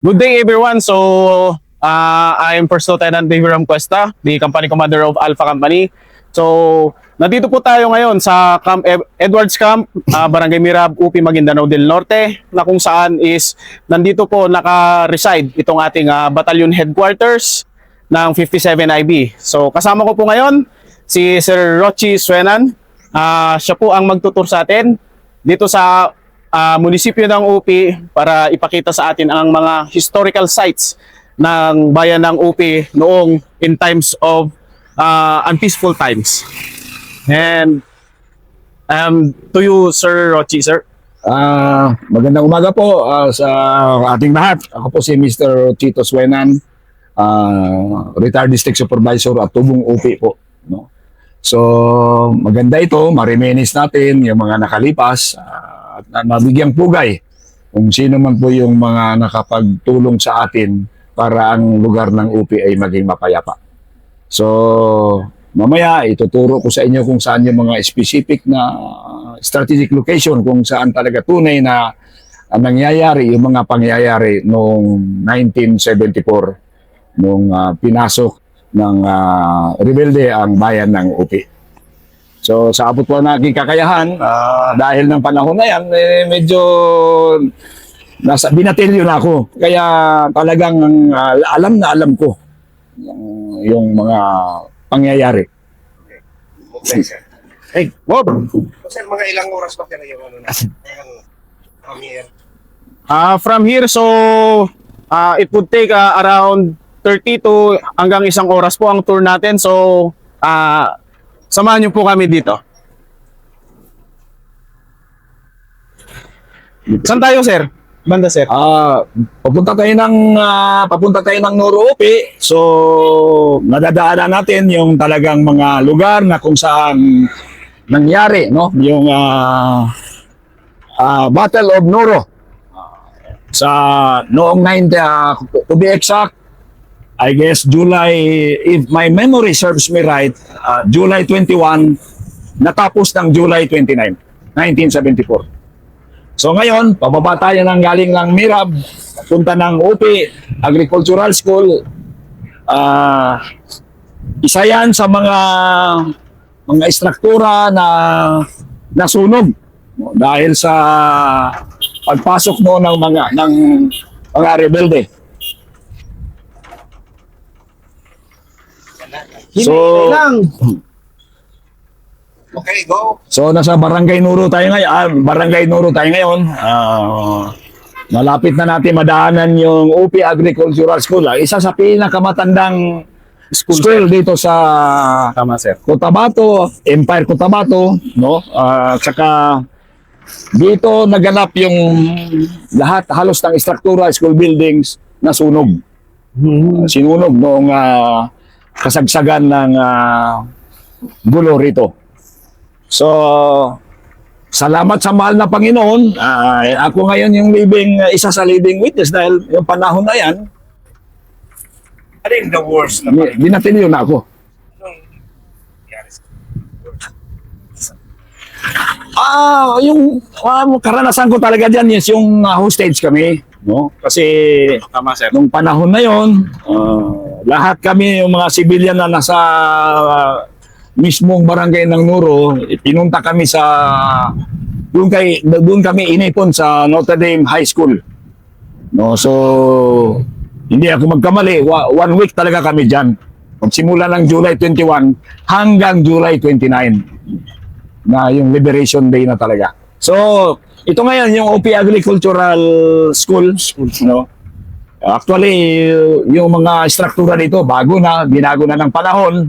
Good day, everyone. I am First Lieutenant David Cuesta, the Company Commander of Alpha Company. So, nandito po tayo ngayon sa Camp Edwards Camp, Barangay Mirab, UP Maguindanao del Norte, na kung saan is nandito po naka-reside itong ating battalion headquarters ng 57 IB. So, kasama ko po ngayon si Sir Rochi Suenan. Siya po ang magtutur sa atin dito sa munisipyo ng UP para ipakita sa atin ang mga historical sites ng bayan ng UP noong in times of unpeaceful times. And to you, Sir Rochi, sir. Magandang umaga po sa ating lahat. Ako po si Mr. Chito Suenan, retired district supervisor at tubong UP po. No? So, maganda ito, ma-reminisce natin yung mga nakalipas at mabigyang pugay kung sino man po yung mga nakapagtulong sa atin para ang lugar ng UP ay maging mapayapa. So, mamaya ituturo ko sa inyo kung saan yung mga specific na strategic location, kung saan talaga tunay na nangyayari yung mga pangyayari noong 1974 nung pinasok ng rebelde ang bayan ng UP. So sa abot po na aking kakayahan, dahil ng panahon na yan, medyo binatilyo na ako. Kaya talagang alam na alam ko yung mga pangyayari. Okay, sir. Hey, Bob. Sir, mga ilang oras ba kaya yung ano na? From here. From here, so it would take around 30 to hanggang 1 oras po ang tour natin. So, samahan niyo po kami dito. Saan tayo, sir? Banda, sir. Papunta tayo ng Noro UP. So, nadadaanan natin yung talagang mga lugar na kung saan nangyari, no? Yung Battle of Noro. Sa noong 90, to be exact, I guess July, if my memory serves me right, July 21, natapos ng July 29, 1974. So ngayon, pababa tayo ng galing ng Mirab, punta ng UP Agricultural School. Isa yan sa mga istruktura na nasunog dahil sa pagpasok mo ng mga rebelde. So, Okay, go. so nasa Barangay Noro tayo ngayon. Malapit na natin madaanan yung UP Agricultural School. Isa sa pinakamatandang school dito sa Tama, sir. Cotabato, Empire Cotabato, no? Saka dito naganap yung lahat halos ng istruktura, school buildings na sunog. Sinunog noong kasagsagan ng gulo rito. So, salamat sa mahal na Panginoon. Ako ngayon yung isa sa living witness dahil yung panahon na yan, Ano yung the worst na binatilyo na ako. Yung karanasan ko talaga dyan is yung hostage kami. No? Kasi Tama, sir. nung panahon na yon, lahat kami, yung mga civilian na nasa mismong barangay ng Noro, pinunta kami doon kami inipon sa Notre Dame High School. No, so hindi ako magkamali, 1 week talaga kami diyan. Magsimula ng July 21 hanggang July 29 na yung Liberation Day na talaga. So, ito ngayon yung UP Agricultural School, no? Actually, yung mga struktura dito binago na ng panahon.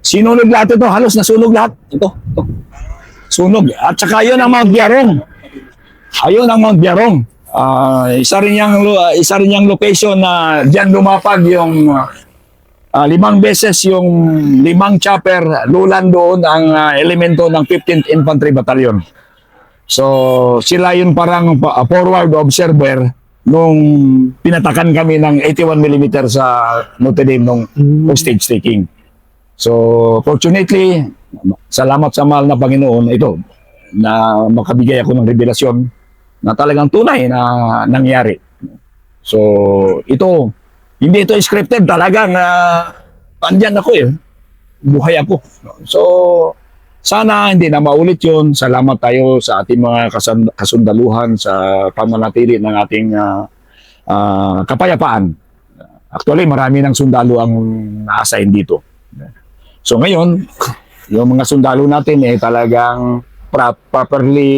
Sinunog lahat ito, halos nasunog lahat. Ito. Sunog. At saka yun ang Mount Biarong. Ayun ang Mount Biarong. Isa rin yung location na diyan lumapag yung 5 beses yung 5 chopper lulan doon ang elemento ng 15th Infantry Battalion. So sila yun parang forward observer nung pinatakan kami ng 81mm sa Notre Dame nung hostage taking. So fortunately, salamat sa mahal na Panginoon ito na makabigay ako ng revelasyon na talagang tunay na nangyari. So, ito, hindi ito scripted, talagang andyan ako eh. Buhay ako. So, sana hindi na maulit yun. Salamat tayo sa ating mga kasundaluhan sa pamanatili ng ating kapayapaan. Actually, marami ng sundalo ang na-assign dito. So ngayon, yung mga sundalo natin eh talagang properly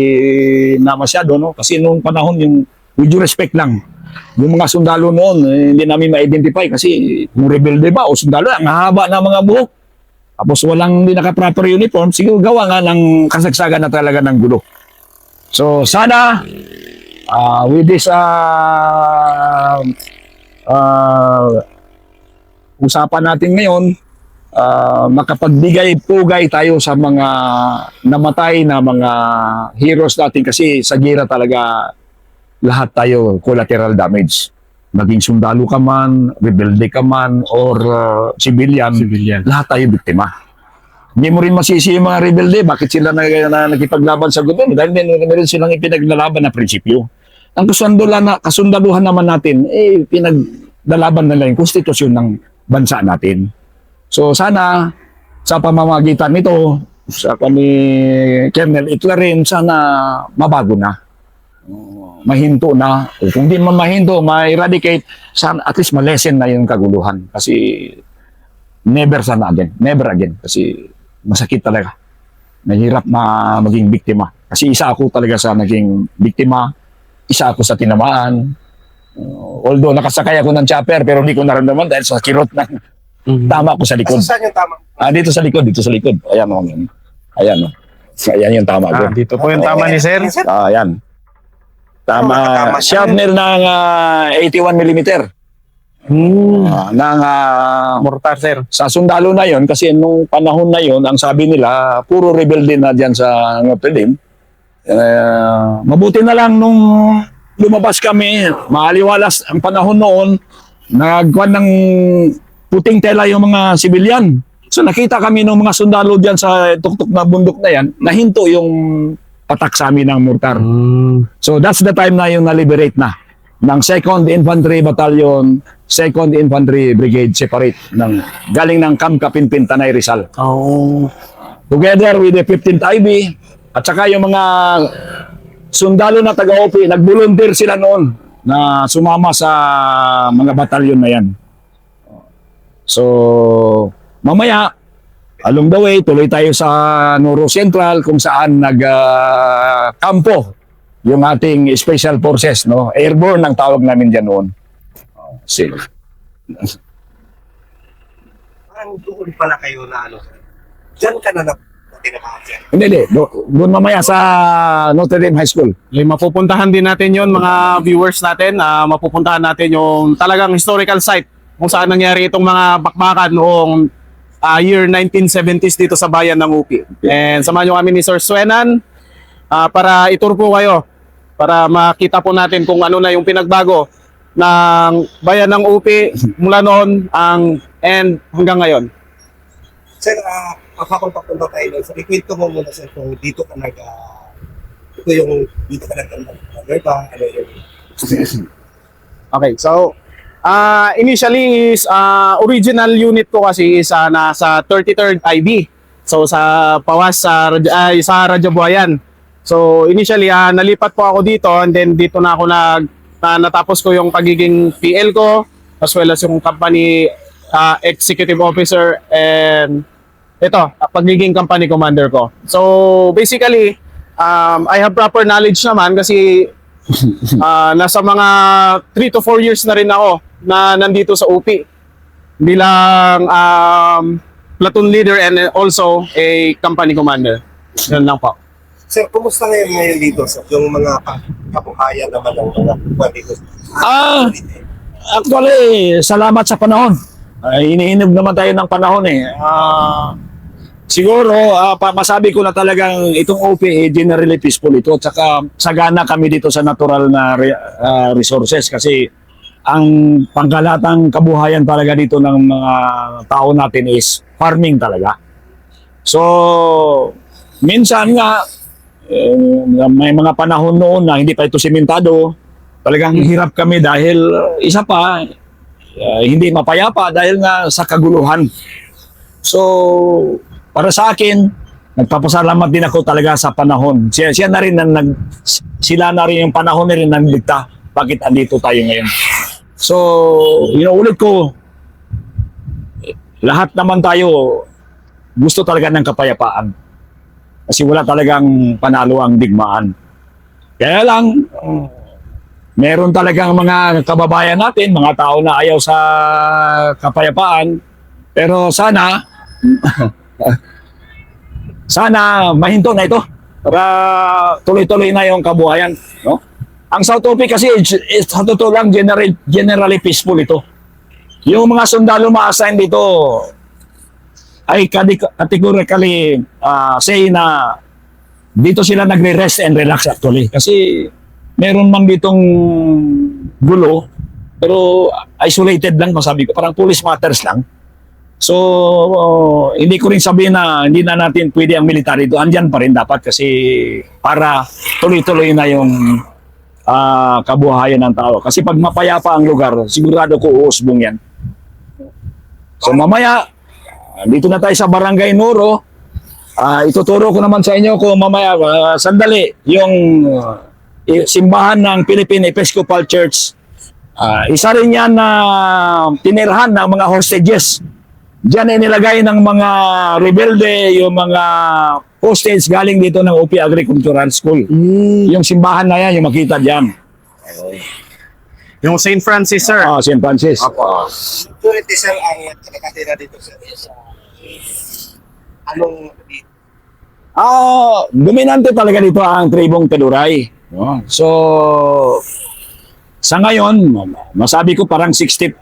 na masyado, no? Kasi noong panahon, yung with due respect lang, yung mga sundalo noon, hindi namin ma-identify kasi kung rebelde ba o sundalo, ang haba na mga buhok. Tapos walang hindi naka-proper uniform, siguro gawa nga ng kasagsagan na talaga ng gulo. So sana, with this usapan natin ngayon, makapagbigay pugay tayo sa mga namatay na mga heroes natin kasi sa gira talaga lahat tayo collateral damage. Maging sundalo ka man, rebelde ka man, or civilian, lahat tayo biktima. Hindi mo rin masisi yung mga rebelde, bakit sila nakipaglaban sa gobyerno? Dahil meron silang ipinaglalaban na prinsipyo. Ang kasundaluhan naman natin, pinaglalaban nila yung konstitusyon ng bansa natin. So sana, sa pamamagitan nito, sa kami Colonel Itlarin, sana mabago na. Mahinto na. O kung di man mahinto, ma-eradicate, sana at least ma-lessen na yung kaguluhan. Kasi never again. Kasi masakit talaga. Nahirap na maging biktima. Kasi isa ako talaga sa naging biktima, isa ako sa tinamaan. Although nakasakay ako ng chopper, pero hindi ko naramdaman dahil sa kirot ng tama ko sa likod. Saan yung tama? Dito sa likod. Ayan o. Ayan o. Ayan yung tama ko. Dito po yung tama ni sir. Ayan. Tama, Nakatama siya. sharpener ng 81mm. Ng Mortar sir. sa sundalo na yon kasi nung panahon na yon ang sabi nila puro rebelde na diyan sa Notre Dame. Mabuti na lang nung lumabas kami, maaliwalas ang panahon noon, nagkuhan ng puting tela yung mga sibilyan. So nakita kami ng mga sundalo diyan sa tuktok na bundok na yan, nahinto yung patak sa amin ng mortar. So that's the time na yung na-liberate na ng 2nd Infantry Battalion, 2nd Infantry Brigade separate galing ng Camp Kapinpin, Tanay Rizal. Together with the 15th IB at saka yung mga sundalo na taga-OP, nag-volunteer sila noon na sumama sa mga batalyon na yan. So mamaya along the way, tuloy tayo sa Noro Central kung saan nag-kampo yung ating Special Forces, no? Airborne ang tawag namin dyan noon. Parang doon pala kayo na ano. Diyan ka na tinamaan dyan. Hindi. Doon mamaya sa Notre Dame High School. Mapupuntahan din natin yon mga viewers natin. Mapupuntahan natin yung talagang historical site kung saan nangyari itong mga bakbakan noong year 1970s dito sa bayan ng Upi. And samahan nyo kami ni Sir Swenan para itur po kayo para makita po natin kung ano na yung pinagbago ng bayan ng Upi mula noon and hanggang ngayon. Sir, papapunta tayo doon. So, ikwento mo muna sir kung dito ka dito ka nag-ba? Ano yun? Okay, so initially is original unit ko kasi is nasa 33rd IB. So sa Pawas sa Radyo Buhayan. So initially nalipat po ako dito and then dito na ako natapos ko yung pagiging PL ko as well as yung company executive officer and ito pagiging company commander ko. So basically I have proper knowledge naman kasi nasa mga 3 to 4 years na rin ako na nandito sa UP bilang platoon leader and also a company commander. Yan lang po. Sir, kumusta ngayon dito sir? Yung mga kabuhayan naman ng mga dito? Actually, salamat sa panahon. Iniinib naman tayo ng panahon eh. Siguro, masabi ko na talagang itong OP generally peaceful ito. At saka sagana kami dito sa natural na resources kasi ang pangkalatang kabuhayan talaga dito ng mga tao natin is farming talaga. So, minsan nga, may mga panahon noon na hindi pa ito sementado. Talagang hirap kami dahil isa pa, hindi mapayapa dahil nga sa kaguluhan. So, para sa akin, nagpapasalamat din ako talaga sa panahon. Siya na rin sila na rin yung panahon na rin nagligta. Bakit andito tayo ngayon? So, inuulit ko, lahat naman tayo gusto talaga ng kapayapaan. Kasi wala talagang panalo ang digmaan. Kaya lang, meron talagang mga kababayan natin, mga tao na ayaw sa kapayapaan. Pero sana, sana mahinto na ito para tuloy-tuloy na yung kabuhayan. No? Ang South OP kasi, sa totoo lang, generally peaceful ito. Yung mga sundalo ma-assign dito ay categorically say na dito sila nagre-rest and relax actually. Kasi meron man ditong gulo, pero isolated lang, masabi ko. Parang police matters lang. So, hindi ko rin sabihin na hindi na natin pwede ang military ito. Andyan pa rin dapat kasi para tuloy-tuloy na yung kabuhayan ng tao. Kasi pag mapayapa ang lugar, sigurado ko uusbong yan. So, mamaya, dito na tayo sa Barangay Noro. Ituturo ko naman sa inyo kung mamaya, sandali, yung simbahan ng Philippine Episcopal Church. Isa rin yan na tinirhan ng mga hostages. Diyan ay nilagay ng mga rebelde, yung mga hostage galing dito ng OP Agricultural School. Yung simbahan na yan, yung makita diyan. Yung St. Francis, sir. St. Francis. Security, sir, ang nakatira dito, sir. Anong dominante talaga dito ang tribong Teduray. No? So, sa ngayon, masabi ko parang 65%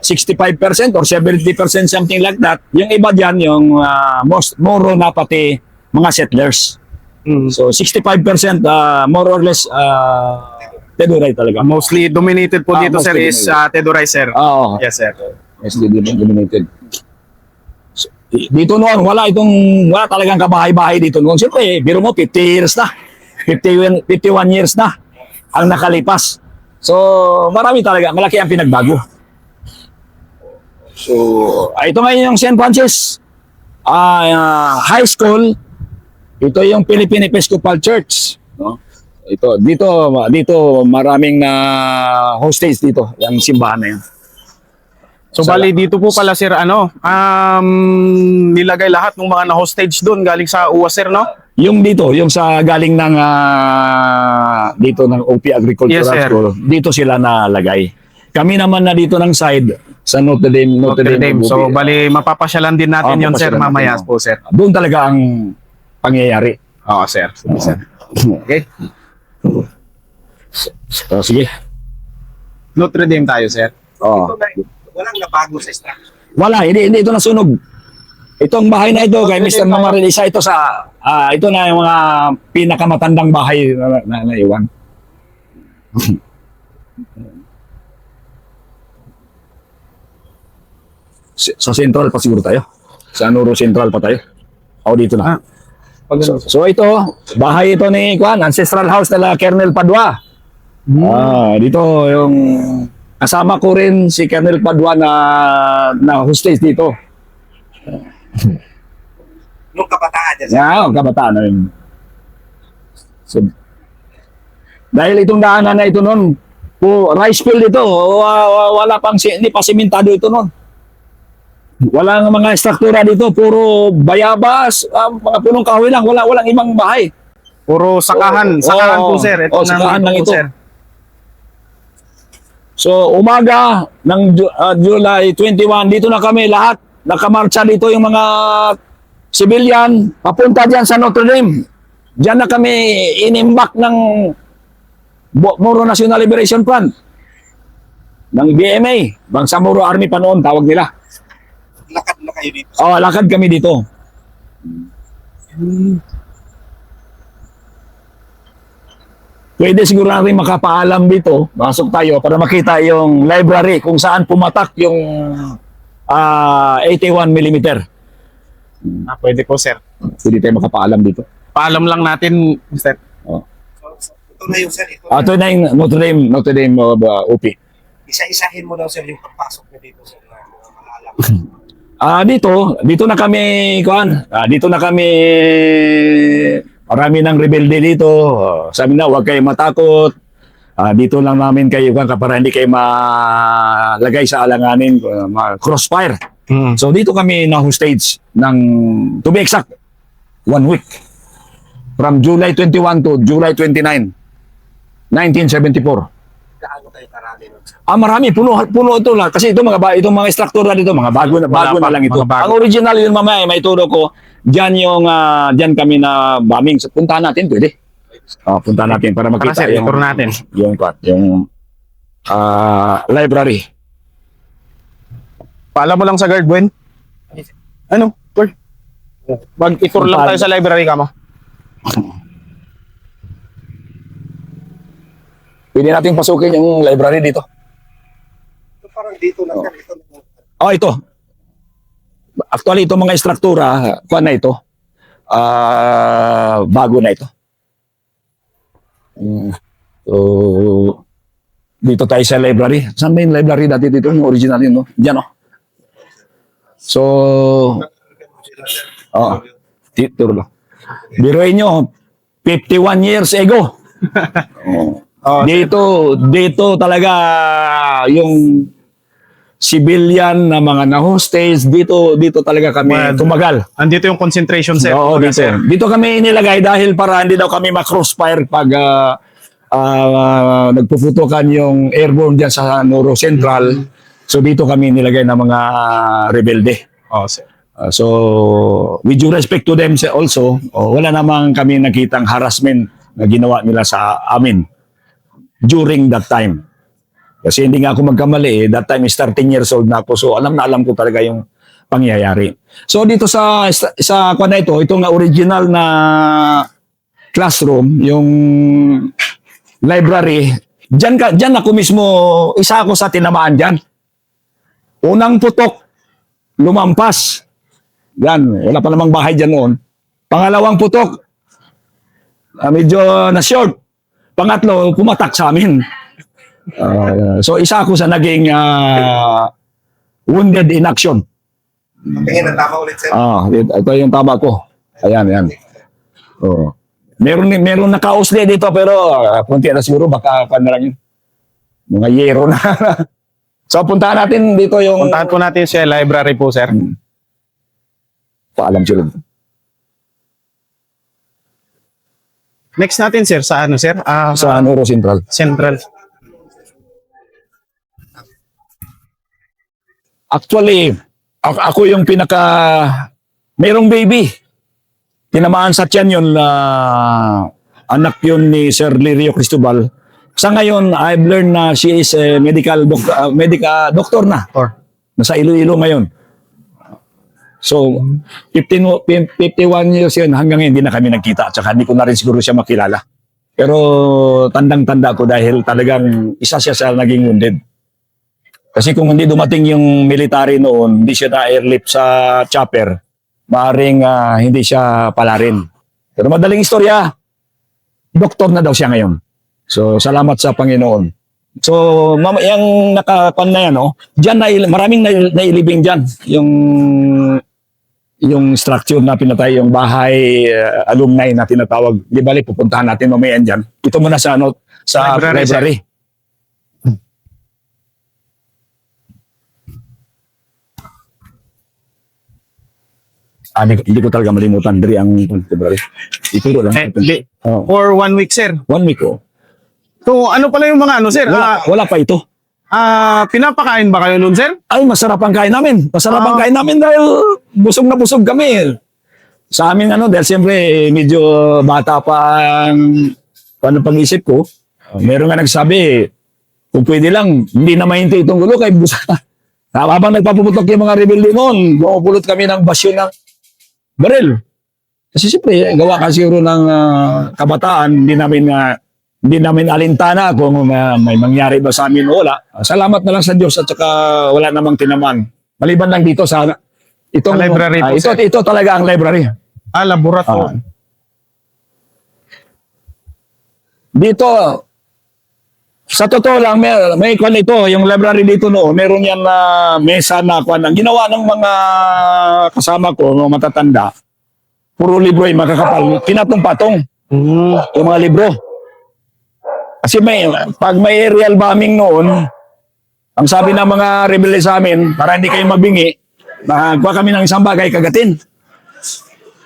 or 70%, something like that. Yung iba dyan, yung Moro na pati mga settlers. So, 65% more or less Teduray talaga. Mostly dominated po dito, sir, mostly is Teduray, sir. Oo. Yes, sir. Mostly dominated. So, dito noon, wala talagang kabahay-bahay dito noon. Siyempre, biro mo, 50 years na. 51 years na ang nakalipas. So, marami talaga. Malaki ang pinagbago. So, ito ngayon yung St. Francis High School. Ito yung Philippine Episcopal Church. No? Dito maraming hostage dito. Yung simbahan na yan. So, bali dito po pala, sir, nilagay lahat ng mga na-hostage doon galing sa UWA, sir, no? Yung dito, yung sa galing ng dito ng OP Agricultural Yes, sir. School, dito sila nalagay. Kami naman na dito ng side sa Notre Dame. So, bali mapapasyalan din natin yun, sir, mapapasyalan mamaya natin. po, sir. Doon talaga ang pangyayari. Oo, sir. Sir. Okay. Sige. Notre Dame tayo, sir. walang nabago sa structure. Wala, hindi ito nasunog. Itong bahay na ito, kay Mr. Mamaril, isa ito sa, ito na yung mga pinakamatandang bahay na naiwan. Sa Central pa siguro tayo. Sa Noro Central pa tayo. O dito na. So ito, bahay ito ni Kwan, ancestral house nila Colonel Padua. Dito yung kasama ko rin si Colonel Padua na hostage dito. Nung kabataan niya, sir. Yeah, kabataan na rin. So, dahil itong daanan na ito noon, rice field ito, wala pang, hindi pa simentado ito noon. Wala nga mga struktura dito, puro bayabas, mga punong kahoy lang, walang ibang bahay. Puro sakahan. Sakahan po, sir. Ito sakahan lang po, ito. sir. So, umaga ng July 21, dito na kami lahat. Nakamarcha dito yung mga civilian, papunta dyan sa Notre Dame. Diyan na kami inimbak ng Moro National Liberation Front, ng BMA, Bangsamoro Army pa noon, tawag nila. Lakad na kayo dito. Lakad kami dito. Pwede siguro natin makapaalam dito, masok tayo para makita yung library kung saan pumatak yung 81mm. Pwede po, sir. Pwede tayo makapaalam dito. Paalam lang natin, Mr. Oh. So, ito na yung sir. Ito na yung Notre Dame OP. Isa-isahin mo daw sir yung pagpasok niyo dito sir. Na malalam. Dito na kami, dito na kami, marami ng rebelde dito. Sabi na, huwag kayo matakot. Dito lang namin kayo, para hindi kayo malagay sa alanganin, crossfire. So dito kami na-hostage ng, to be exact, 1 week. From July 21 to July 29, 1974. Gaano kayo karami nun sir? Marami, puno ito lang. Kasi itong mga instructor na dito, mga bago na lang ito. mga bago. Ang original yun mamaya, may turo ko, diyan kami na bombing. So, puntahan natin, pwede. Puntahan natin para Tara makita sir, ituro natin. yung library. Paalam mo lang sa guard, Gwen. Ano? Guard. Mag-tour lang tayo sa library ka mo. Pwede natin pasukin yung library dito. So, parang dito na sir. Ito na. Ito. Actually, ito mga struktura, kuan na ito. Bago na ito. So, dito tayo sa library. Saan ba yung library dati dito? Yung original yun, no? Diyan, no? So, turo lang. Biruin nyo, 51 years ago. Dito talaga yung civilian na mga na-hostage, dito talaga kami tumagal. Andito yung concentration sir. Oo, dito. Dito kami inilagay dahil para hindi daw kami ma-crossfire pag nagpuputukan yung airborne dyan sa Noro Central. So dito kami nilagay ng mga rebelde. Sir. So, with due respect to them also, wala namang kami nakitang harassment na ginawa nila sa amin during that time. Kasi hindi nga ako magkamali that time is 13 years old na ako. So, alam ko talaga yung pangyayari. So, dito sa kwan na ito, itong original na classroom, yung library, dyan ako mismo, isa ako sa tinamaan dyan. Unang putok, lumampas. Yan, wala pa namang bahay dyan noon. Pangalawang putok, medyo na-short. Pangatlo, pumatak sa amin. So, isa ako sa naging wounded in action. Tingin na tama ulit sir. Ito yung tama ko. Ayan. Meron nakausli dito pero kunti na siguro baka na lang yun. Mga yero na. So, puntahan natin dito yung... Puntahan po natin sa library po sir. Paalam sila. Next natin sir, sa ano sir? Sa Noro Central. Central. Actually, ako yung merong baby. Tinamaan sa tiyan yun anak yun ni Sir Lirio Cristobal. Sa ngayon, I've learned na she is a medical doctor na. Nasa Iloilo ngayon. So, 51 years yun, hanggang hindi na kami nagkita. At saka hindi ko na rin siguro siya makilala. Pero tandang-tanda ko dahil talagang isa siya sa naging wounded. Kasi kung hindi dumating yung military noon, hindi siya na-airlift sa chopper, maaaring hindi siya palarin. Pero madaling istorya, doktor na daw siya ngayon. So, salamat sa Panginoon. So, yung nakapan na yan, dyan maraming nailibing dyan. Yung structure na pinatay, yung bahay alumni na tinatawag. Di bali, pupuntahan natin mamaya dyan. Ito muna sa library. Hindi ko talaga malimutan. Dari ang library. Ituro lang. For 1 week sir. 1 week So, ano pala yung mga ano sir? Wala pa ito. Pinapakain ba kayo nun sir? Ay, masarap ang kain namin. Masarap ang kain namin dahil busog na busog kami. Sa amin, dahil siyempre, medyo bata pa ang pag-isip ko. Meron nga nagsabi, kung pwede lang, hindi na mahinti itong gulo kay busog na. Habang nagpapuputok yung mga rebelde noon, bumupulot kami ng basyo ng baril. Kasi siyempre, gawa kasi siguro ng kabataan, hindi namin alintana kung may mangyari ba sa amin o wala. Salamat na lang sa Diyos at saka wala namang tinaman. Maliban lang dito sa itong library po, ito talaga ang library. Laboratory. dito, sa totoo lang, may kwan ito, yung library dito noon, meron yan na mesa na kwan. Ang ginawa ng mga kasama ko, mga matatanda, puro libro yung makakapal, pinatong-patong yung mga libro. Kasi pag may aerial bombing noon, ang sabi ng mga rebelde sa amin, para hindi kayo mabingi, magkuha kami ng isang bagay, kagatin.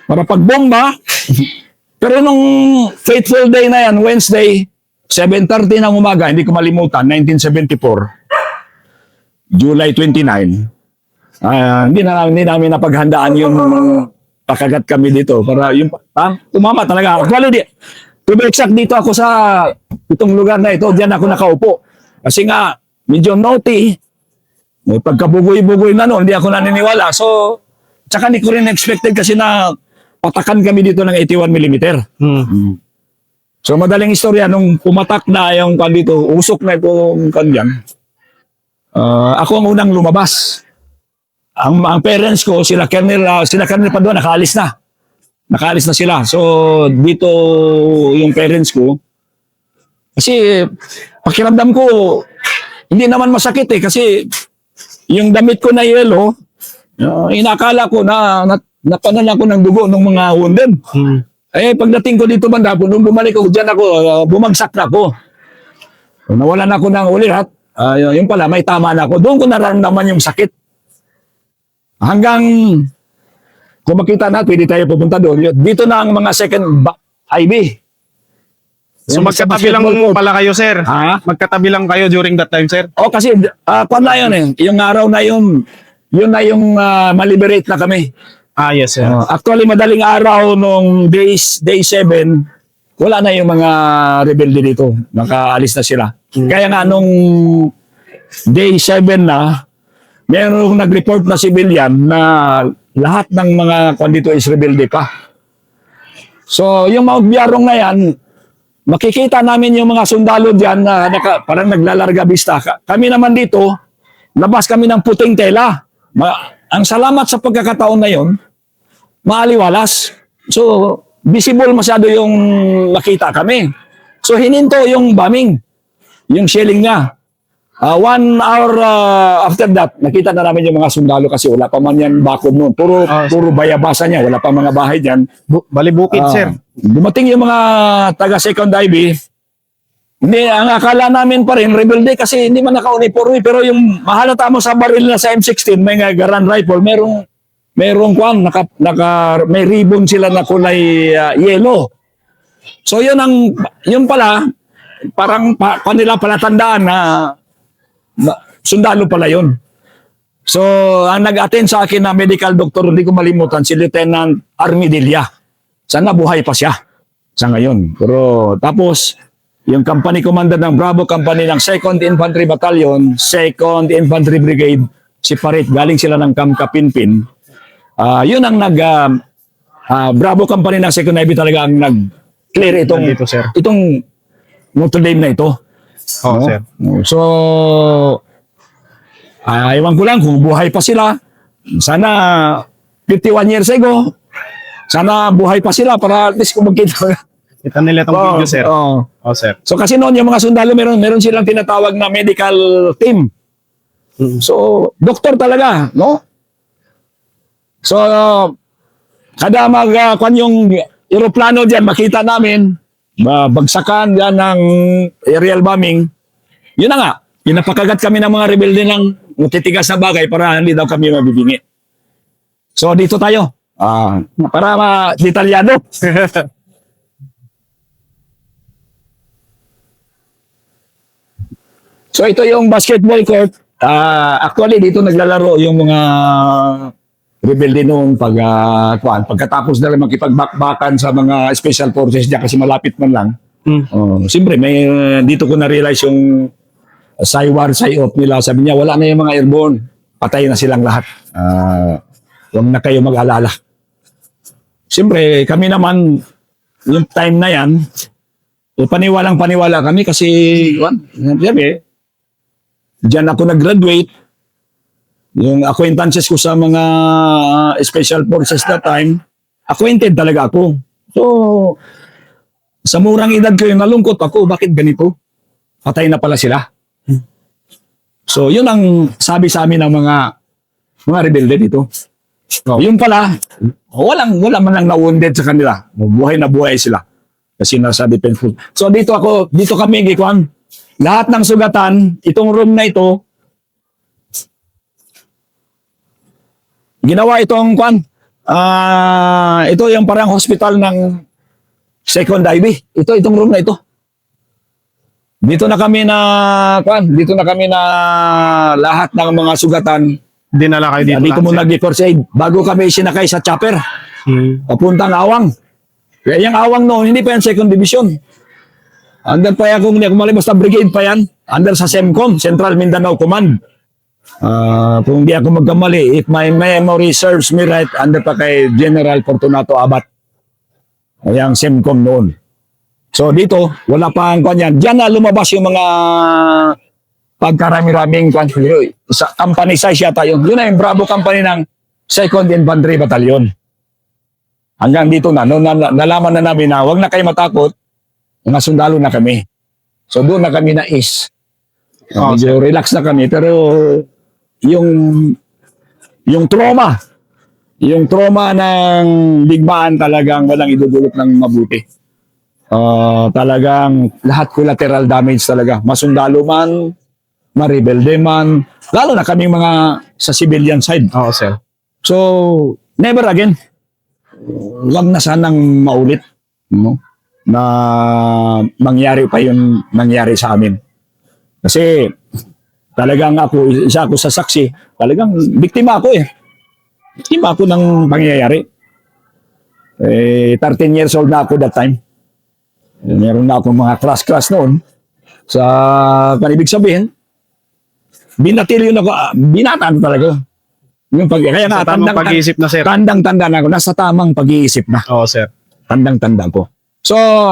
Para pagbomba, pero nung fateful day na yan, Wednesday, 7:30 ng umaga, hindi ko malimutan, 1974, July 29, hindi namin napaghandaan yung pakagat kami dito. Para yung tumama talaga. Actually, to be exact, dito ako sa itong lugar na ito, diyan ako nakaupo. Kasi nga, medyo naughty, may pagkabugoy-bugoy na noon, hindi ako naniniwala. So, tsaka hindi ko rin expected kasi na patakan kami dito ng 81mm. So madaling istorya, nung pumatak na yung kan dito, usok na itong kanyan, ako ang unang lumabas. Ang parents ko, sila Colonel Padua, nakaalis na. Nakaalis na sila. So dito yung parents ko, kasi pakiramdam ko, hindi naman masakit kasi yung damit ko na yellow, inakala ko na napanan ako ng dugo ng mga wounded. Pagdating ko dito banda, nung bumalik ako dyan ako, bumagsak na ako. Nawalan ako ng ulirat. Yung pala, may tama na ako. Doon ko nararamdaman yung sakit. Hanggang, kung makita na, pwede tayo pupunta doon. Dito na ang mga second IB. So Yung magkatabi lang basketball court. pala kayo, sir? Ha? Magkatabi lang kayo during that time, sir? Kasi, kwan na yun yung araw na yun na yung maliberate na kami. Yes, sir. Actually, madaling araw nung day 7, wala na yung mga rebelde dito. Nakaalis na sila. Kaya nga nung day 7 na, mayroong nag-report na civilian na lahat ng mga kwan dito is rebelde pa. So, yung Mount Biarong na yan, makikita namin yung mga sundalo dyan na parang naglalarga bista. Kami naman dito, labas kami ng puting tela. Ang salamat sa pagkakataon na yon, maaliwalas. So, visible masyado yung makita kami. So, hininto yung bombing, yung shelling niya. 1 hour after that, nakita na namin yung mga sundalo kasi wala pa man yan bakod noon. Puro bayabasa niya, wala pa mga bahay dyan. Balibukid, sir. Dumating yung mga taga second IB. Hindi, ang akala namin pa rin, rebelde kasi hindi man naka-uniforme. Pero yung mahalata mo sa baril na sa M16, may Garand rifle, merong kwan, may ribbon sila na kulay yellow. So yun pala, parang kanila palatandaan na sundalo pala yun. So, ang nag-attend sa akin na medical doctor, hindi ko malimutan, si Lieutenant Armidilla. Sana buhay pa siya sa ngayon. Pero tapos, yung company commander ng Bravo Company ng 2nd Infantry Battalion, 2nd Infantry Brigade, si Parit, galing sila ng Camp Kapinpin. Yun ang Bravo Company ng 2nd Navy talaga ang nag-clear itong motor name na ito. Sir. So, ewan ko lang kung buhay pa sila. Sana 51 years ago, sana buhay pa sila para at least kung magkita. Kita nila itong video, sir. Sir. So kasi noon yung mga sundalo meron silang tinatawag na medical team. So doktor talaga, no? So kada kwan yung eroplano diyan makita namin bagsakan diyan ng aerial bombing. Yun na nga, pinapakagat kami ng mga rebelde ng matitigas na bagay para hindi daw kami mabibingi. So dito tayo. Para detalyado. So ito yung basketball court. Actually dito naglalaro yung mga rebelde noong pagkatapos na lang makipagbakbakan sa mga special forces diyan kasi malapit man lang. Siyempre dito ko na-realize yung SIWAR, SIOP nila. Sabi niya wala na yung mga airborne. Patay na silang lahat. Huwag na kayo mag-alala. Siyempre kami naman yung time na yan paniwalang-paniwala kami kasi sabi diyan ako nag-graduate. Yung acquaintances ko sa mga special forces that time, acquainted talaga ako. So, Sa murang edad ko yung nalungkot ako, bakit ganito? Patay na pala sila. So, yun ang sabi sa amin ng mga rebelde dito. Yung pala, walang man lang na-wounded sa kanila. Buhay na buhay sila. Kasi nasa defense force. So, dito kami, Gikuan. Lahat ng sugatan, itong room na ito, ginawa itong ito yung parang hospital ng Second Ivy. Itong room na ito. Dito na kami na lahat ng mga sugatan. Dinala kayo dito. Dito lahat, mo sir. nag-first aid bago kami sinakay sa chopper. Papuntang Awang. Kaya yung Awang noon, hindi pa yan second division. Under pa yan, kung hindi ako mali, basta brigade pa yan. Under sa SEMCOM, Central Mindanao Command. Kung hindi ako magkamali, if my memory serves me right, under pa kay General Fortunato Abat. Yung SEMCOM noon. So dito, wala pang kanyan. Diyan na lumabas yung mga pagkarami-raming sa company size yata yun. Yun na yung Bravo company ng 2nd Infantry Battalion. Hanggang dito na, noon nalaman na namin na huwag na kayo matakot, mga sundalo na kami. So doon na kami na medyo relax na kami. Pero yung trauma ng digmaan talagang walang idudulot ng mabuti. Talagang lahat collateral damage talaga. Masundalo man, maribelde man, lalo na kaming mga sa civilian side. Oo, sir. So, never again. Wag na sanang maulit, no? Na mangyari pa yung nangyari sa amin. Kasi talagang isa ako sa saksi, talagang biktima ako eh. Biktima ako ng pangyayari. 13 years old na ako that time. Meron na akong mga class noon. Sa kanibig sabihin, binatilyo na ako, binataan talaga. Kaya nga, Sa tamang pag-iisip na, sir. Tandang-tanda na ako. Nasa tamang pag-iisip na. Oo, sir. Tandang-tanda ko. So,